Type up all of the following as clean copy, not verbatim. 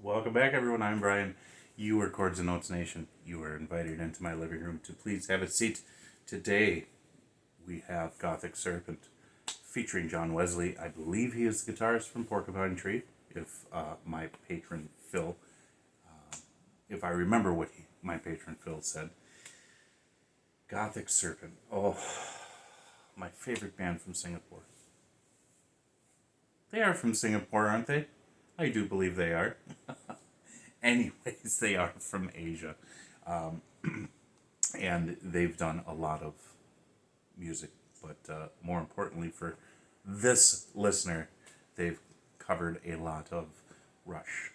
Welcome back, everyone. I'm Brian. You are Chords and Notes Nation. You are invited into my living room to please have a seat. Today, we have Gothic Serpent featuring John Wesley. I believe he is the guitarist from Porcupine Tree, if my patron Phil, if I remember what my patron Phil said. Gothic Serpent. Oh, my favorite band from Singapore. They are from Singapore, aren't they? I do believe they are. Anyways, they are from Asia. And they've done a lot of music. But more importantly for this listener, they've covered a lot of Rush.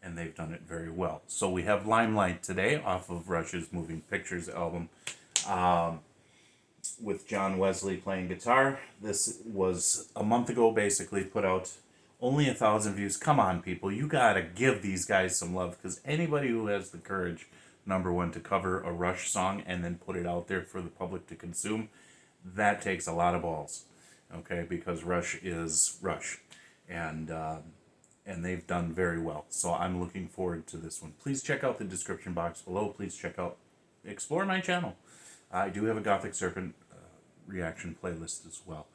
And they've done it very well. So we have Limelight today off of Rush's Moving Pictures album. With John Wesley playing guitar. This was a month ago, basically, put out only 1,000 views. Come on, people. You gotta give these guys some love, because anybody who has the courage, number one, to cover a Rush song and then put it out there for the public to consume, that takes a lot of balls, okay? Because Rush is Rush, and they've done very well. So I'm looking forward to this one. Please check out the description box below. Please explore my channel. I do have a Gothic Serpent reaction playlist as well.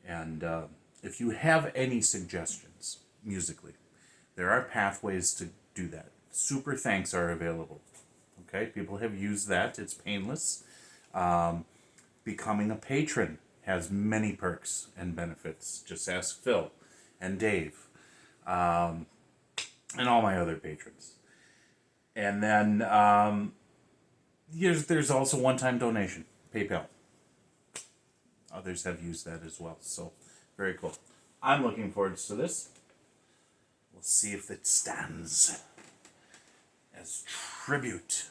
And if you have any suggestions musically, there are pathways to do that. Super thanks are available. Okay, people have used that. It's painless. Becoming a patron has many perks and benefits. Just ask Phil and Dave and all my other patrons. And then there's also one-time donation, PayPal. Others have used that as well. So, very cool. I'm looking forward to this. We'll see if it stands as tribute.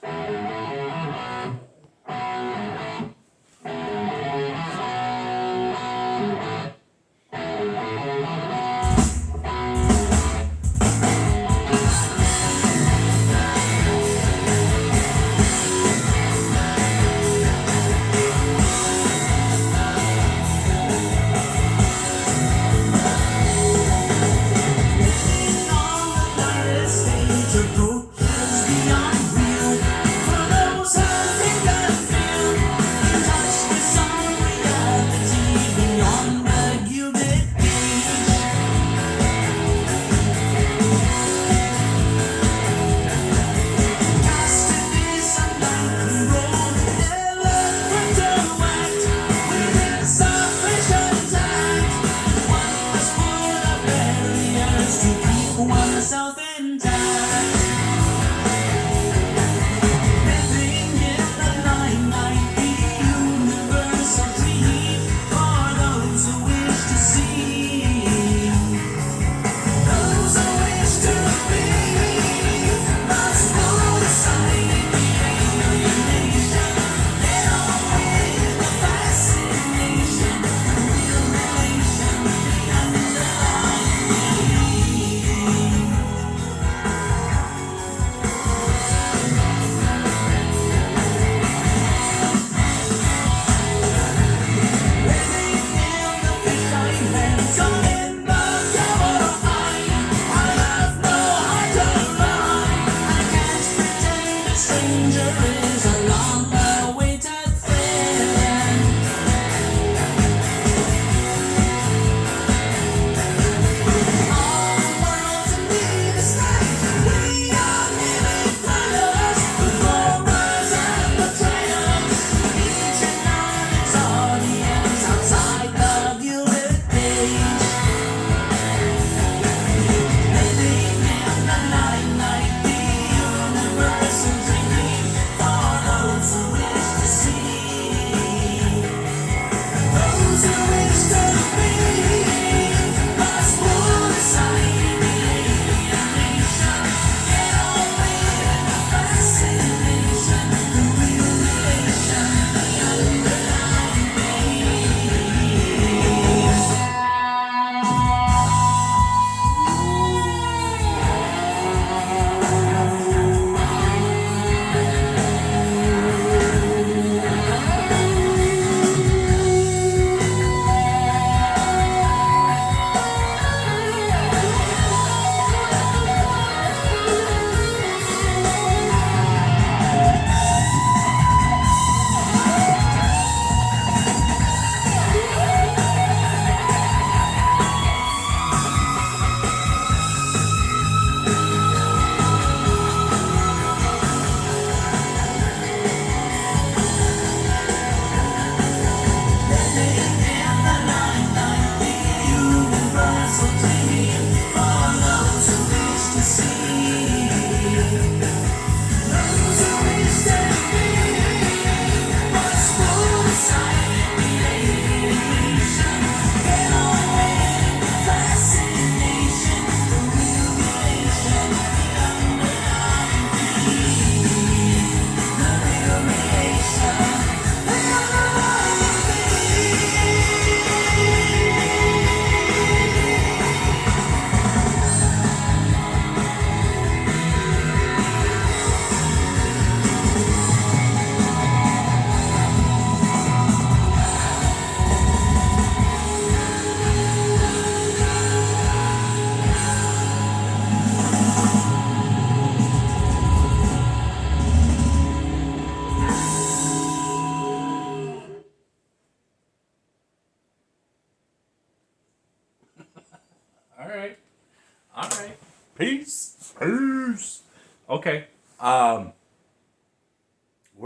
All right. Peace. Peace. Okay. Where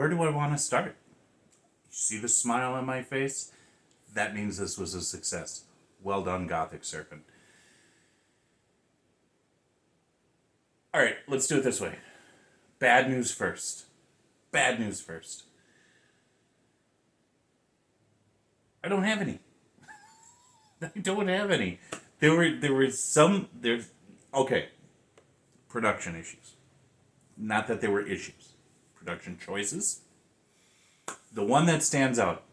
do I want to start? You see the smile on my face? That means this was a success. Well done, Gothic Serpent. All right, let's do it this way. Bad news first. Bad news first. I don't have any. I don't have any. There's okay. Production issues. Not that there were issues. Production choices. The one that stands out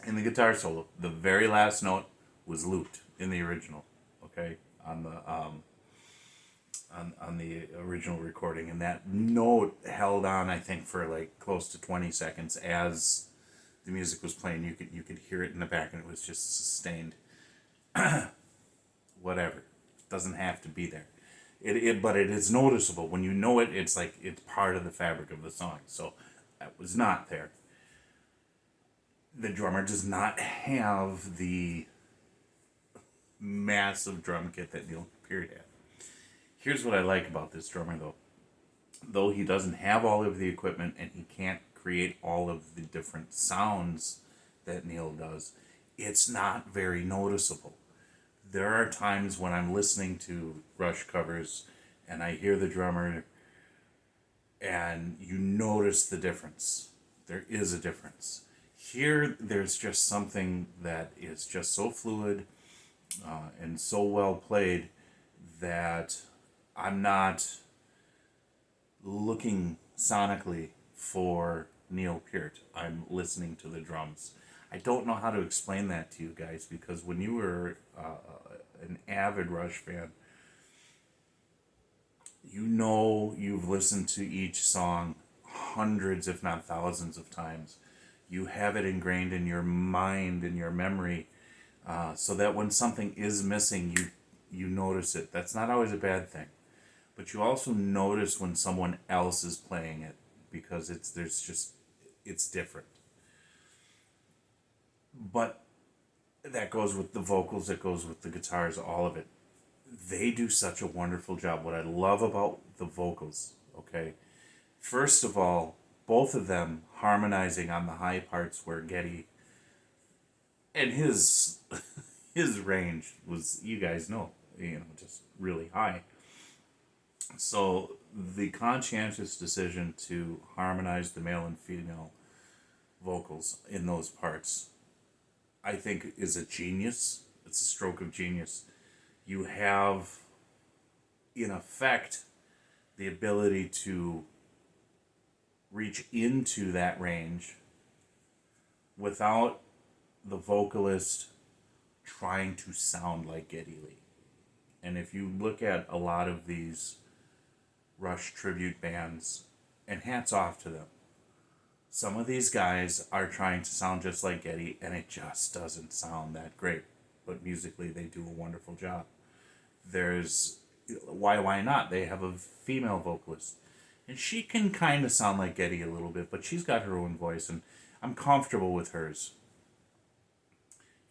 in the guitar solo, the very last note was looped in the original. Okay, on the original recording, and that note held on, I think, for like close to 20 seconds as the music was playing. You could hear it in the back, and it was just sustained. Whatever, it doesn't have to be there. But it is noticeable when you know it. It's like it's part of the fabric of the song. So that was not there. The drummer does not have the massive drum kit that Neil Peart had. Here's what I like about this drummer, though. Though he doesn't have all of the equipment and he can't create all of the different sounds that Neil does, it's not very noticeable. There are times when I'm listening to Rush covers and I hear the drummer and you notice the difference. There is a difference. Here, there's just something that is just so fluid and so well played that I'm not looking sonically for Neil Peart. I'm listening to the drums. I don't know how to explain that to you guys, because when you were an avid Rush fan, you know you've listened to each song hundreds, if not thousands of times. You have it ingrained in your mind, in your memory, so that when something is missing, you notice it. That's not always a bad thing. But you also notice when someone else is playing it, because it's different. But that goes with the vocals, it goes with the guitars, all of it. They do such a wonderful job. What I love about the vocals, okay? First of all, both of them harmonizing on the high parts where Gettr and his his range was, you guys know, just really high. So the conscientious decision to harmonize the male and female vocals in those parts, I think, is a genius. It's a stroke of genius. You have, in effect, the ability to reach into that range without the vocalist trying to sound like Geddy Lee. And if you look at a lot of these Rush tribute bands, and hats off to them, some of these guys are trying to sound just like Geddy, and it just doesn't sound that great. But musically, they do a wonderful job. There's why not? They have a female vocalist, and she can kind of sound like Geddy a little bit, but she's got her own voice, and I'm comfortable with hers.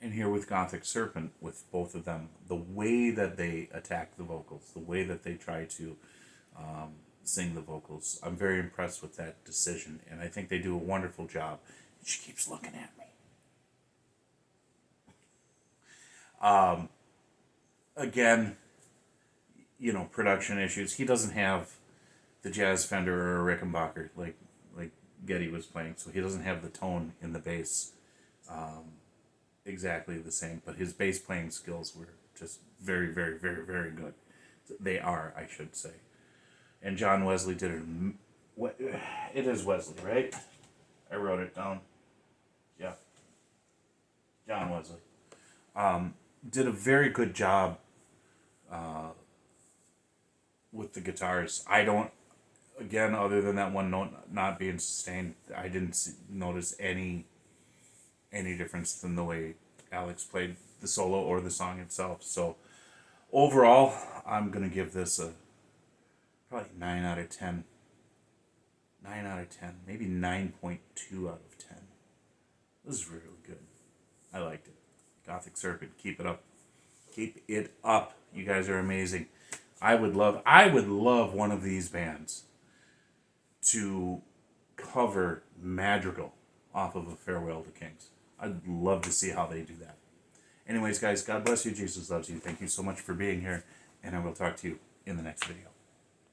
And here with Gothic Serpent, with both of them, the way that they attack the vocals, the way that they try to sing the vocals, I'm very impressed with that decision, and I think they do a wonderful job. She keeps looking at me. Again, production issues. He doesn't have the jazz Fender or a Rickenbacker like Geddy was playing, so he doesn't have the tone in the bass exactly the same, but his bass playing skills were just very, very, very, very good. They are, I should say. And John Wesley did it. It is Wesley, right? I wrote it down. Yeah. John Wesley. Did a very good job with the guitars. I don't, again, other than that one note not being sustained, I didn't notice any difference than the way Alex played the solo or the song itself. So overall, I'm going to give this a probably 9 out of 10. 9 out of 10. Maybe 9.2 out of 10. This is really good. I liked it. Gothic Serpent, keep it up. Keep it up. You guys are amazing. I would love one of these bands to cover Madrigal off of A Farewell to Kings. I'd love to see how they do that. Anyways, guys, God bless you. Jesus loves you. Thank you so much for being here, and I will talk to you in the next video.